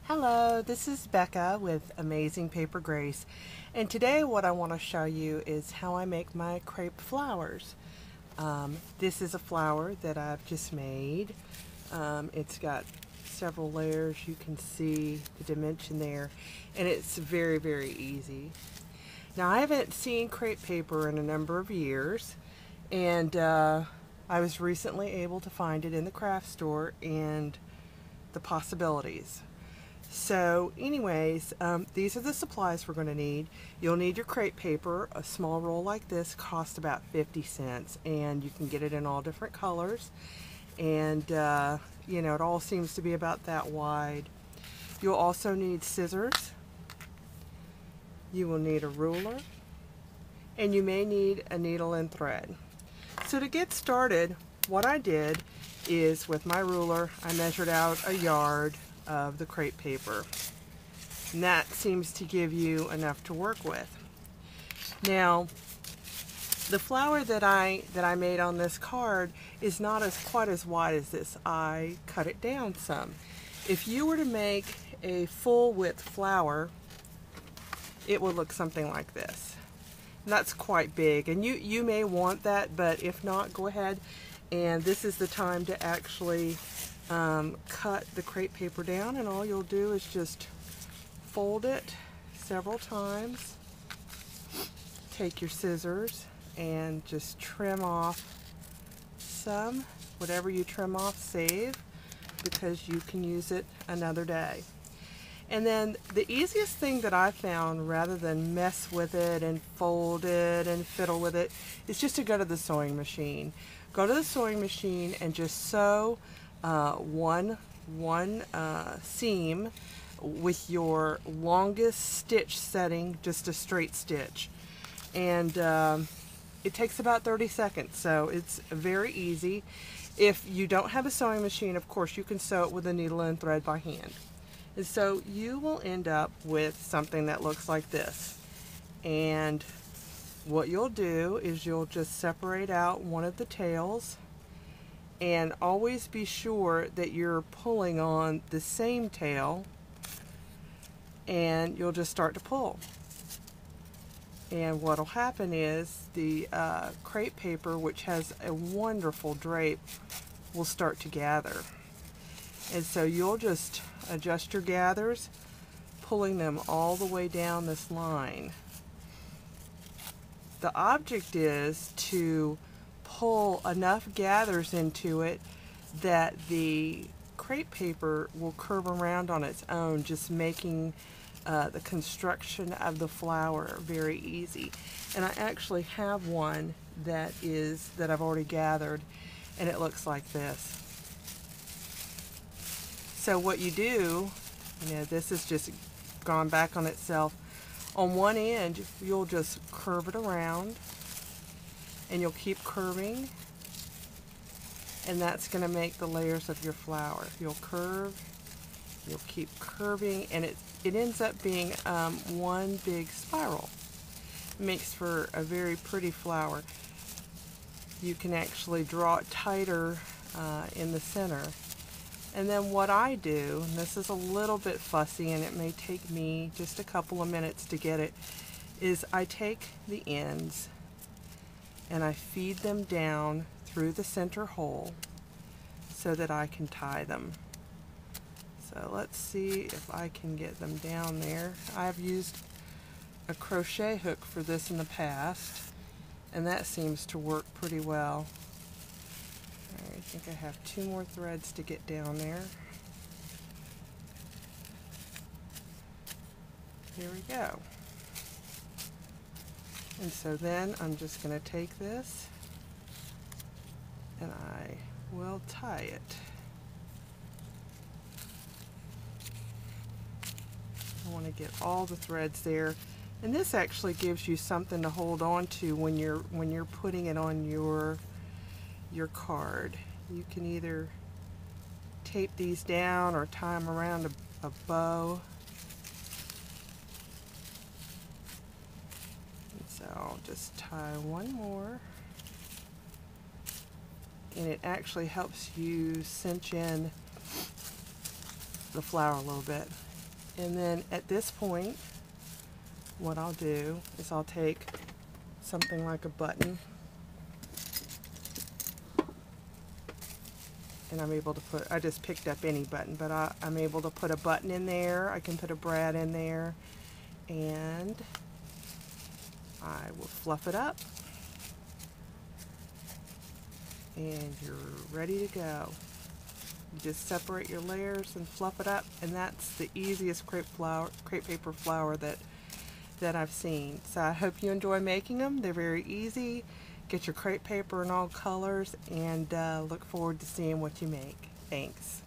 Hello, this is Becca with Amazing Paper Grace, and today what I want to show you is how I make my crepe flowers. This is a flower that I've just made. It's got several layers. You can see the dimension there, and it's very easy. Now, I haven't seen crepe paper in a number of years, and I was recently able to find it in the craft store and the possibilities. So anyways, these are the supplies we're going to need. You'll need your crepe paper. A small roll like this costs about 50 cents, and you can get it in all different colors, and you know, it all seems to be about that wide. You'll also need scissors. You will need a ruler, and you may need a needle and thread. So to get started, what I did is, with my ruler, I measured out a yard of the crepe paper, and that seems to give you enough to work with. Now, the flower that I made on this card is not quite as wide as this. I cut it down some. If you were to make a full width flower, it would look something like this. And that's quite big, and you may want that, but if not, go ahead, and this is the time to actually cut the crepe paper down, and all you'll do is just fold it several times. Take your scissors and just trim off some. Whatever you trim off, save, because you can use it another day. And then the easiest thing that I found, rather than mess with it and fold it and fiddle with it, is just to go to the sewing machine. Go to the sewing machine and just sew one seam with your longest stitch setting, just a straight stitch, and it takes about 30 seconds, so it's very easy. If you don't have a sewing machine, of course you can sew it with a needle and thread by hand, and so you will end up with something that looks like this. And what you'll do is you'll just separate out one of the tails, and always be sure that you're pulling on the same tail, and you'll just start to pull. And what'll happen is the crepe paper, which has a wonderful drape, will start to gather. And so you'll just adjust your gathers, pulling them all the way down this line. The object is to pull enough gathers into it that the crepe paper will curve around on its own, just making the construction of the flower very easy. And I actually have one that I've already gathered, and it looks like this. So what you do, you know, this has just gone back on itself. On one end, you'll just curve it around, and you'll keep curving, and that's going to make the layers of your flower. You'll curve, you'll keep curving, and it ends up being one big spiral. It makes for a very pretty flower. You can actually draw it tighter in the center. And then what I do, and this is a little bit fussy and it may take me just a couple of minutes to get it, is I take the ends and I feed them down through the center hole so that I can tie them. So let's see if I can get them down there. I've used a crochet hook for this in the past, and that seems to work pretty well. I think I have 2 more threads to get down there. Here we go. And so then I'm just going to take this and I will tie it. I want to get all the threads there, and this actually gives you something to hold on to when you're putting it on your card. You can either tape these down or tie them around a bow. So I'll just tie one more, and it actually helps you cinch in the flower a little bit. And then at this point, what I'll do is I'll take something like a button, and I'm able to put, I just picked up any button, but I'm able to put a button in there. I can put a brad in there, and I will fluff it up, and you're ready to go. You just separate your layers and fluff it up, and that's the easiest crepe paper flower that I've seen. So I hope you enjoy making them. They're very easy. Get your crepe paper in all colors, and look forward to seeing what you make. Thanks.